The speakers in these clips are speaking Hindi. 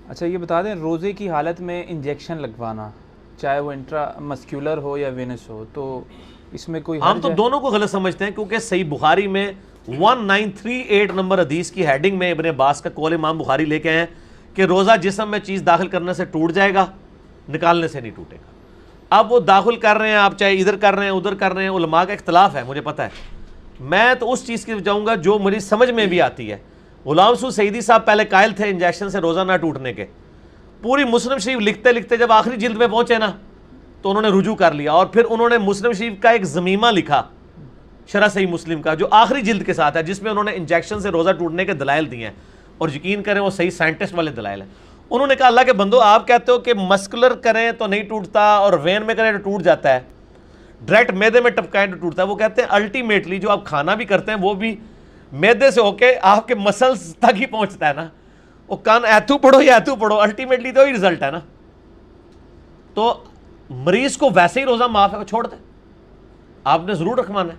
अच्छा ये बता दें, रोज़े की हालत में इंजेक्शन लगवाना, चाहे वो इंट्रामस्कुलर हो या वेनस हो, तो इसमें कोई हम तो दोनों को गलत समझते हैं, क्योंकि सही बुखारी में 1938 नंबर हदीस की हेडिंग में इब्ने अब्बास का कौल इमाम बुखारी लेके आए कि रोज़ा जिस्म में चीज़ दाखिल करने से टूट जाएगा, निकालने से नहीं टूटेगा। अब वो दाखिल कर रहे हैं, आप चाहे इधर कर रहे हैं उधर कर रहे हैं, उलमा का इख्तलाफ है, मुझे पता है। मैं तो उस चीज़ की जाऊँगा जो मेरी समझ में भी आती है। गुलाम रसूल सईदी साहब पहले कायल थे इंजेक्शन से रोज़ा ना टूटने के। पूरी मुस्लिम शरीफ लिखते लिखते जब आखिरी जिल्द में पहुँचे ना, तो उन्होंने रुजू कर लिया और फिर उन्होंने मुस्लिम शरीफ का एक ज़मीमा लिखा, शरह सही मुस्लिम का, जो आखिरी जिल्द के साथ है, जिसमें उन्होंने इंजेक्शन से रोज़ा टूटने के दलाइल दिए हैं, और यकीन करें वो सही साइंटिस्ट वाले दलाइल हैं। उन्होंने कहा अल्लाह के बंदो, आप कहते हो कि मस्कुलर करें तो नहीं टूटता और वेन में करें तो टूट जाता है, डायरेक्ट मैदे में टपकाएं तो टूटता है। वो कहते हैं अल्टीमेटली जो आप खाना भी करते हैं वो भी मैदे से होके आपके मसल्स तक ही पहुंचता है ना। वो कान ऐतू पढ़ो या ऐतू पढ़ो, अल्टीमेटली तो ही रिजल्ट है ना। तो मरीज को वैसे ही रोज़ा माफ है, वो छोड़ दे, आपने ज़रूर रखवाना है।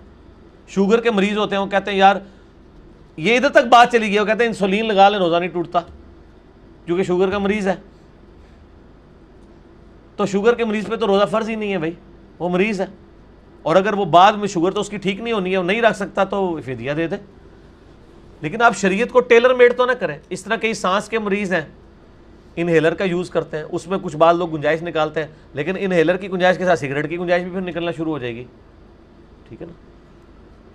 शुगर के मरीज होते हैं, वो कहते हैं यार ये इधर तक बात चली गई, वो कहते हैं इंसुलिन लगा ले रोज़ा नहीं टूटता, क्योंकि शुगर का मरीज़ है। तो शुगर के मरीज़ पे तो रोज़ा फ़र्ज ही नहीं है भाई, वो मरीज़ है, और अगर वो बाद में शुगर तो उसकी ठीक नहीं होनी है, वो नहीं रख सकता तो फिदिया दे दे। लेकिन आप शरीयत को टेलर मेड तो ना करें। इस तरह कई सांस के मरीज़ हैं, इनहेलर का यूज़ करते हैं, उसमें कुछ बाद लोग गुंजाइश निकालते हैं, लेकिन इनहेलर की गुंजाइश के साथ सिगरेट की गुंजाइश भी फिर निकलना शुरू हो जाएगी। ठीक है ना।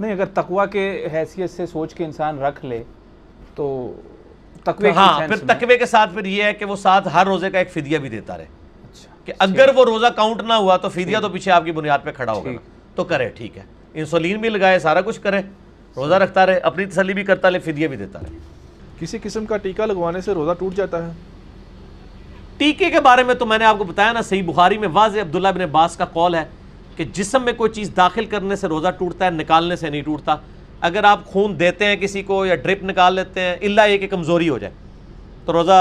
नहीं, अगर तकवा के हैसियत से सोच के इंसान रख ले तो तकवे तो हाँ, फिर तकवे के साथ फिर ये है कि वो साथ हर रोज़े का एक फिदिया भी देता रहे। अच्छा, कि अगर वो रोज़ा काउंट ना हुआ तो फिदिया तो पीछे आपकी बुनियाद पे खड़ा होगा, तो करे, ठीक है। इंसुलिन भी लगाए, सारा कुछ करे, रोज़ा रखता रहे, अपनी तसल्ली भी करता रहे, फिदिया भी देता रहे। किसी किस्म का टीका लगवाने से रोज़ा टूट जाता है? टीके के बारे में तो मैंने आपको बताया ना, सही बुखारी में वाज़े अब्दुल्लाह इब्न अब्बास का कौल है कि जिस्म में कोई चीज़ दाखिल करने से रोज़ा टूटता है, निकालने से नहीं टूटता। अगर आप खून देते हैं किसी को या ड्रिप निकाल लेते हैं, इल्ला ये कि कमज़ोरी हो जाए, तो रोज़ा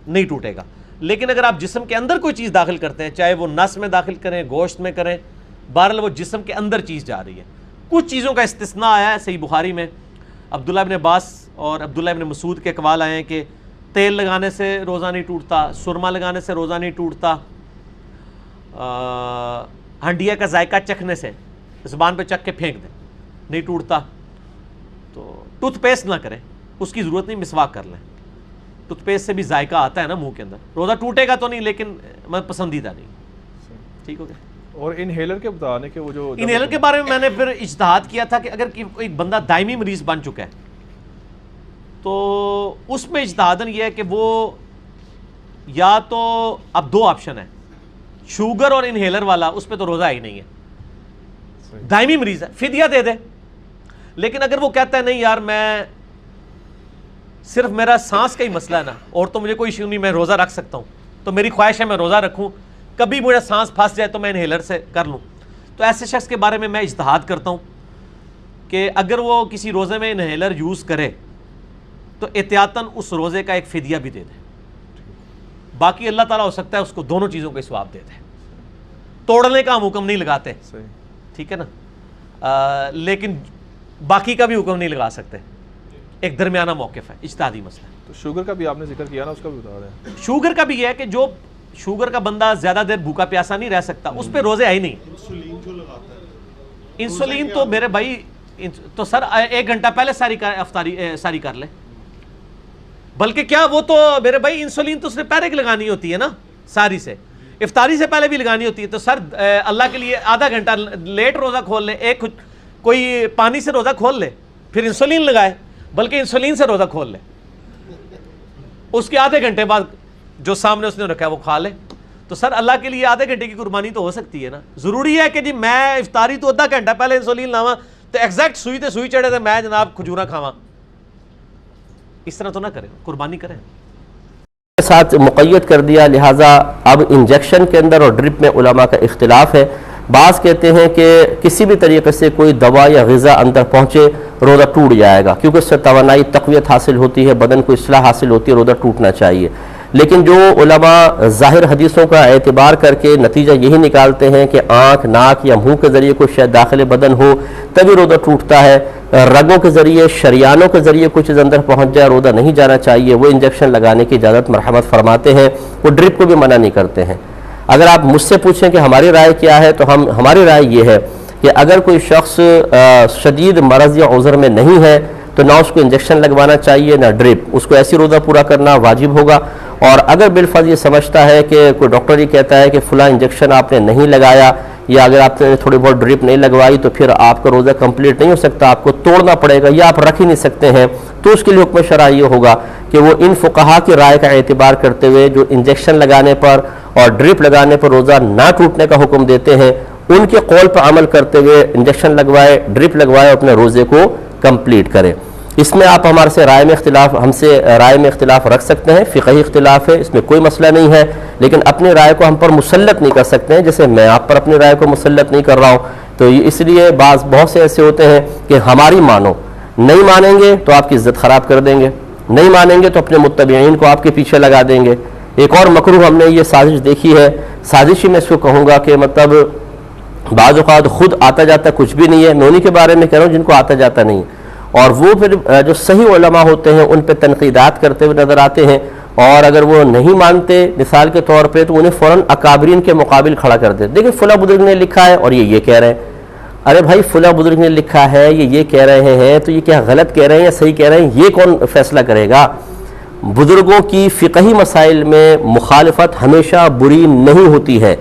नहीं टूटेगा। लेकिन अगर आप जिस्म के अंदर कोई चीज़ दाखिल करते हैं, चाहे वो नस में दाखिल करें, गोश्त में करें, बहरहाल वो जिस्म के अंदर चीज़ जा रही है। कुछ चीज़ों का इस्तिस्ना आया है सही बुखारी में, अब्दुल्लाह इब्न अब्बास और अब्दुल्लाह इब्न मसूद के अक़वाल आए हैं कि तेल लगाने से रोज़ा नहीं टूटता, सुरमा लगाने से रोज़ा नहीं टूटता, हंडिया का जायका चखने से, ज़ुबान पे चख के फेंक दें, नहीं टूटता। तो टूथपेस्ट ना करें, उसकी ज़रूरत नहीं, मिसवाक कर लें। टूथपेस्ट से भी जायका आता है ना मुंह के अंदर, रोज़ा टूटेगा तो नहीं, लेकिन मैं पसंदीदा नहीं। ठीक हो गया। और इनहेलर के बताने के वो जो इनहेलर के बारे में मैंने फिर इज्तिहाद किया था कि अगर एक बंदा दायमी मरीज बन चुका है तो उसमें इज्तिहादन यह है कि वो या तो, अब दो ऑप्शन है, शुगर और इनहेलर वाला, उस पर तो रोज़ा ही नहीं है, दायमी मरीज है, फिदिया दे दे। लेकिन अगर वो कहता है नहीं यार मैं सिर्फ मेरा सांस का ही मसला है ना, और तो मुझे कोई इश्यू नहीं, मैं रोज़ा रख सकता हूँ, तो मेरी ख्वाहिश है मैं रोज़ा रखूँ, कभी मुझे सांस फंस जाए तो मैं इनहेलर से कर लूँ, तो ऐसे शख्स के बारे में मैं इज्तिहाद करता हूँ कि अगर वो किसी रोज़े में इनहेलर यूज़ करे तो एहतियातन उस रोज़े का एक फिदिया भी दे दे। बाकी अल्लाह ताला हो सकता है उसको दोनों चीज़ों का सवाब दे दे। तोड़ने का हम हुक्म नहीं लगाते, ठीक है ना, लेकिन बाकी का भी हुक्म नहीं लगा सकते, एक दरमियाना मौक़िफ़ है, इज्तिहादी मसला है। तो शुगर का भी आपने जिक्र किया ना, उसका भी बता दें। शुगर का भी यह है कि जो शुगर का बंदा ज़्यादा देर भूखा प्यासा नहीं रह सकता, उस पर रोज़े है ही नहीं। इंसुलिन जो लगाता है, इंसुलिन तो मेरे भाई, तो सर 1 घंटा पहले सारी कर ले, बल्कि क्या वो तो मेरे भाई इंसुलिन तो उसने पहले की लगानी होती है ना, सारी से, इफ्तारी से पहले भी लगानी होती है। तो सर अल्लाह के लिए आधा घंटा लेट रोज़ा खोल ले, एक कोई पानी से रोज़ा खोल ले, फिर इंसुलिन लगाए, बल्कि इंसुलिन से रोज़ा खोल ले, उसके आधे घंटे बाद जो सामने उसने रखा है वो खा ले। तो सर अल्लाह के लिए आधे घंटे की कुर्बानी तो हो सकती है ना। ज़रूरी है कि जी मैं इफ्तारी तो आधा घंटा पहले इंसुलिन लावा तो एग्जैक्ट सुई चढ़े तो मैं जनाब खजूरा खावा, इस तरह तो ना करें, कुर्बानी करें। के साथ मुक़य्यद कर दिया, लिहाजा अब इंजेक्शन के अंदर और ड्रिप में उलमा का इख्तिलाफ है। बाज़ कहते हैं कि किसी भी तरीके से कोई दवा या ग़िज़ा अंदर पहुँचे रोज़ा टूट जाएगा, क्योंकि उससे तवानाई तक़वियत हासिल होती है, बदन को इस्लाह हासिल होती है, रोज़ा टूटना चाहिए। लेकिन जो उलमा ज़ाहिर हदीसों का एतबार करके नतीजा यही निकालते हैं कि आँख, नाक या मुंह के ज़रिए कुछ शायद दाखिल बदन हो तभी रोज़ा टूटता है, रगों के ज़रिए, शरियानों के ज़रिए कुछ चीज़ अंदर पहुँच जाए, रोज़ा नहीं जाना चाहिए, वो इंजेक्शन लगाने की इजाज़त मरहमत फरमाते हैं, वो ड्रिप को भी मना नहीं करते हैं। अगर आप मुझसे पूछें कि हमारी राय क्या है, तो हमारी राय ये है कि अगर कोई शख्स शदीद मरज़ या उज़र में नहीं है तो ना उसको इंजेक्शन लगवाना चाहिए ना ड्रिप, उसको ऐसी रोज़ा पूरा करना वाजिब होगा। और अगर बिलफर्ज ये समझता है कि कोई डॉक्टर ये कहता है कि फ़लाँ इंजेक्शन आपने नहीं लगाया या अगर आपने थोड़ी बहुत ड्रिप नहीं लगवाई तो फिर आपका रोज़ा कंप्लीट नहीं हो सकता, आपको तोड़ना पड़ेगा या आप रख ही नहीं सकते हैं, तो उसके लिए हुक्म शरअ ये होगा कि वो इन फुक़हा की राय का एतबार करते हुए जो इंजेक्शन लगाने पर और ड्रिप लगाने पर रोज़ा ना टूटने का हुक्म देते हैं, उनके कौल पर अमल करते हुए इंजेक्शन लगवाए, ड्रिप लगवाए, अपने रोज़े को कंप्लीट करें। इसमें आप हमारे से हमसे राय में इख्तिलाफ रख सकते हैं, फ़िक़ही इख्तिलाफ है, इसमें कोई मसला नहीं है, लेकिन अपनी राय को हम पर मुसल्लत नहीं कर सकते हैं, जैसे मैं आप पर अपनी राय को मुसल्लत नहीं कर रहा हूँ। तो इसलिए बहुत से ऐसे होते हैं कि हमारी मानो, नहीं मानेंगे तो आपकी इज़्ज़त ख़राब कर देंगे, नहीं मानेंगे तो अपने मुत्तबईन को आपके पीछे लगा देंगे। एक और मकरूह हमने ये साजिश देखी है, साजिश ही मैं इसको कहूँगा कि मतलब बाज़ औक़ात खुद आता जाता कुछ भी नहीं है, मैं उन्हीं के बारे में कह रहा हूँ जिनको आता जाता नहीं, और वो फिर जो सही उलमा होते हैं उन पर तनकीदात करते हुए नज़र आते हैं, और अगर वो नहीं मानते मिसाल के तौर पे तो उन्हें फ़ौरन अकाबरीन के मुकाबिल खड़ा कर देते। देखिए फ़लाँ बुज़ुर्ग ने लिखा है और ये कह रहे हैं, अरे भाई फ़लाँ बुज़ुर्ग ने लिखा है, ये कह रहे हैं, तो ये क्या गलत कह रहे हैं या सही कह रहे हैं, ये कौन फैसला करेगा? बुज़ुर्गों की फ़िक़ही मसाइल में मुखालफत हमेशा बुरी नहीं होती है।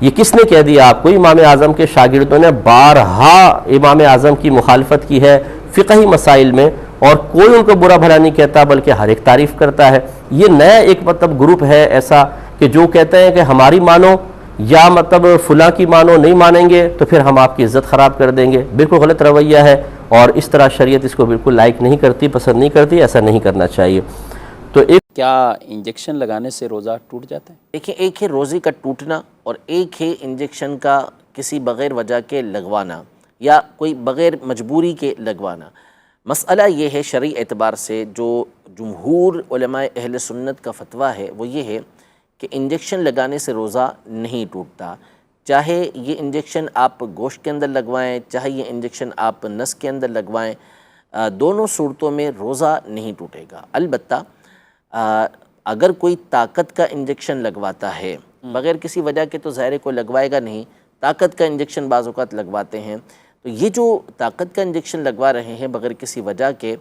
ये किसने कह दिया आपको? इमाम आज़म के शागिर्दों ने बारहा इमाम आज़म की मुखालफत की है फ़िक़ही मसाइल में, और कोई उनको बुरा भला नहीं कहता बल्कि हर एक तारीफ़ करता है। ये नया एक मतलब ग्रुप है ऐसा कि जो कहते हैं कि हमारी मानो या मतलब फ़लाँ की मानो, नहीं मानेंगे तो फिर हम आपकी इज़्ज़त ख़राब कर देंगे। बिल्कुल गलत रवैया है और इस तरह शरीयत इसको बिल्कुल लाइक नहीं करती, पसंद नहीं करती, ऐसा नहीं करना चाहिए। तो एक क्या इंजेक्शन लगाने से रोज़ा टूट जाता है? देखिए, एक है रोज़े का टूटना और एक है इंजेक्शन का किसी बग़ैर वजह के लगवाना या कोई बग़ैर मजबूरी के लगवाना। मसला ये है शरई एतबार से जो जमहूर उलमाए अहले सुन्नत का फतवा है वो ये है कि इंजेक्शन लगाने से रोज़ा नहीं टूटता, चाहे ये इंजेक्शन आप गोश्त के अंदर लगवाएं, चाहे ये इंजेक्शन आप नस के अंदर लगवाएं, दोनों सूरतों में रोज़ा नहीं टूटेगा। अलबत्ता अगर कोई ताकत का इंजेक्शन लगवाता है बग़ैर किसी वजह के तो ज़ाहिर को लगवाएगा नहीं, ताकत का इंजेक्शन बाज़ औक़ात लगवाते हैं, तो ये जो ताकत का इंजेक्शन लगवा रहे हैं बग़ैर किसी वजह के,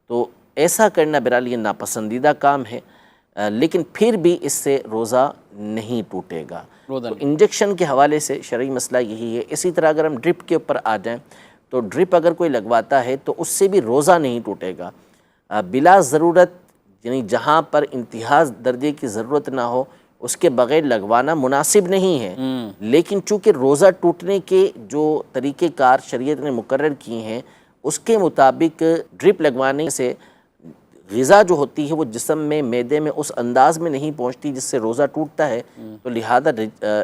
तो ऐसा करना बहरहाल ये नापसंदीदा काम है, लेकिन फिर भी इससे रोज़ा नहीं टूटेगा। तो इंजेक्शन के हवाले से शरई मसला यही है। इसी तरह अगर हम ड्रिप के ऊपर आ जाएँ तो ड्रिप अगर कोई लगवाता है तो उससे भी रोज़ा नहीं टूटेगा बिला ज़रूरत, यानी जहाँ पर इंतहाज दर्जे की ज़रूरत ना हो उसके बग़ैर लगवाना मुनासिब नहीं है। लेकिन चूँकि रोज़ा टूटने के जो तरीक़ेकार शरीयत ने मुकर्रर किए हैं उसके मुताबिक ड्रिप लगवाने से ग़िज़ा जो होती है वो जिस्म में, मैदे में उस अंदाज में नहीं पहुँचती जिससे रोज़ा टूटता है, तो लिहाजा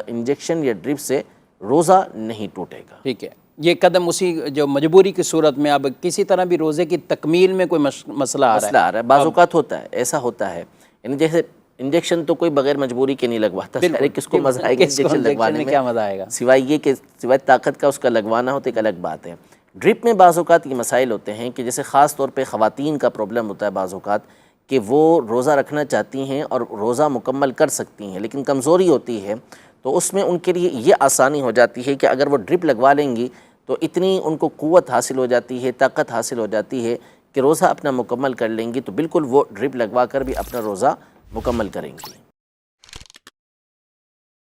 इंजेक्शन या ड्रिप से रोज़ा नहीं टूटेगा। ठीक है, ये कदम उसी जो मजबूरी की सूरत में अब किसी तरह भी रोज़े की तकमील में कोई मसला आ रहा है, बाज़ औक़ात होता है, ऐसा होता है। यानी जैसे इंजेक्शन तो कोई बगैर मजबूरी के नहीं लगवाता, किसको मज़ा आएगा इंजेक्शन लगवाने में? क्या मज़ा आएगा सिवाय ये कि सिवाय ताकत का उसका लगवाना हो तो एक अलग बात है। ड्रिप में बाज़ औक़ात ये मसाइल होते हैं कि जैसे ख़ास तौर पे ख़वातीन का प्रॉब्लम होता है बाज़ औक़ात कि वो रोज़ा रखना चाहती हैं और रोज़ा मुकम्मल कर सकती हैं लेकिन कमज़ोरी होती है, तो उसमें उनके लिए ये आसानी हो जाती है कि अगर वो ड्रिप लगवा लेंगी तो इतनी उनको क़ुव्वत हासिल हो जाती है, ताकत हासिल हो जाती है कि रोज़ा अपना मुकम्मल कर लेंगी, तो बिल्कुल वो ड्रिप लगवा कर भी अपना रोज़ा मुकम्मल करेंगी।